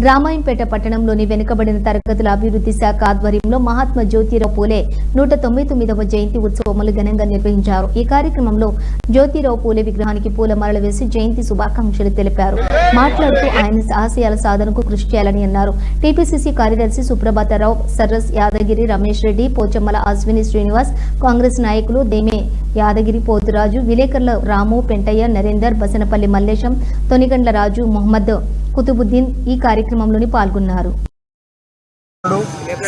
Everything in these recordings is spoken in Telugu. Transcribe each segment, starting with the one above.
రామాయంపేట పట్టణంలోని వెనుకబడిన తరగతుల అభివృద్ధి శాఖ ఆధ్వర్యంలో మహాత్మా జ్యోతిరావు పూలే 199వ జయంతి ఉత్సవములు ఘనంగా నిర్వహించారు। ఈ కార్యక్రమంలో జ్యోతిరావు పూలే విగ్రహానికి పూలమాలలు వేసి జయంతి శుభాకాంక్షలు తెలిపారు। మాట్లాడుతూ ఆయన ఆశయాల సాధనకు కృషి చేయాలని అన్నారు। టీపీసీసీ కార్యదర్శి సుప్రభాతరావు, సర్రస్ యాదగిరి, రమేష్ రెడ్డి, పోచమ్మల అశ్విని శ్రీనివాస్, కాంగ్రెస్ నాయకులు దేమే యాదగిరి, పోతురాజు, విలేకరుల రాము, పెంటయ్య, నరేందర్, బసనపల్లి మల్లేశం, తొనిగండ్ల రాజు, మొహమ్మద్ కుతుబుద్దీన్ ఈ కార్యక్రమంలోని పాల్గొన్నారు।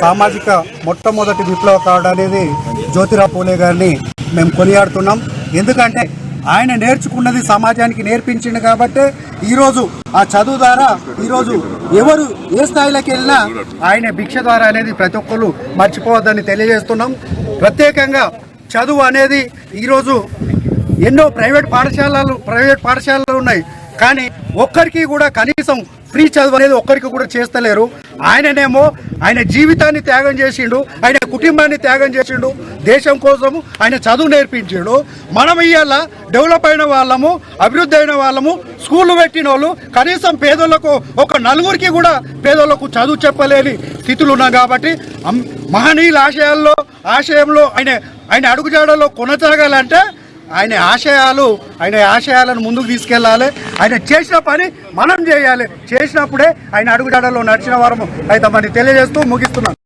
సామాజిక మొట్టమొదటి విప్లవకారుడు అనేది జ్యోతిరావు పూలే గారిని మేము కొనియాడుతున్నాం। ఎందుకంటే ఆయన నేర్చుకున్నది సమాజానికి నేర్పించింది కాబట్టి ఈరోజు ఆ చదువు ద్వారా ఈరోజు ఎవరు ఏ స్థాయిలోకి వెళ్ళినా ఆయన భిక్ష ద్వారా అనేది ప్రతి ఒక్కరు మర్చిపోవద్దని తెలియజేస్తున్నాం। ప్రత్యేకంగా చదువు అనేది ఈరోజు ఎన్నో ప్రైవేట్ పాఠశాలలు ఉన్నాయి, కానీ ఒక్కరికి కూడా కనీసం ఫ్రీ చదువు అనేది ఒక్కరికి కూడా చేస్తలేరు। ఆయననేమో ఆయన జీవితాన్ని త్యాగం చేసిండు, ఆయన కుటుంబాన్ని త్యాగం చేసిండు, దేశం కోసము ఆయన చదువు నేర్పించిండు। మనం ఇవాళ డెవలప్ అయిన వాళ్ళము, అభివృద్ధి అయిన వాళ్ళము, స్కూళ్ళు పెట్టిన వాళ్ళు కనీసం పేదోళ్లకు ఒక నలుగురికి కూడా పేదోళ్లకు చదువు చెప్పలేని స్థితులు ఉన్నాం। కాబట్టి మహనీయుల ఆశయంలో ఆయన అడుగుజాడలో కొనసాగాలంటే ఆయన ఆశయాలను ముందుకు తీసుకెళ్లాలి। ఆయన చేసిన పని మనం చేయాలి, చేసినప్పుడే ఆయన అడుగుజాడలో నడిచిన వారము అయితే తెలియజేస్తూ ముగిస్తున్నాను।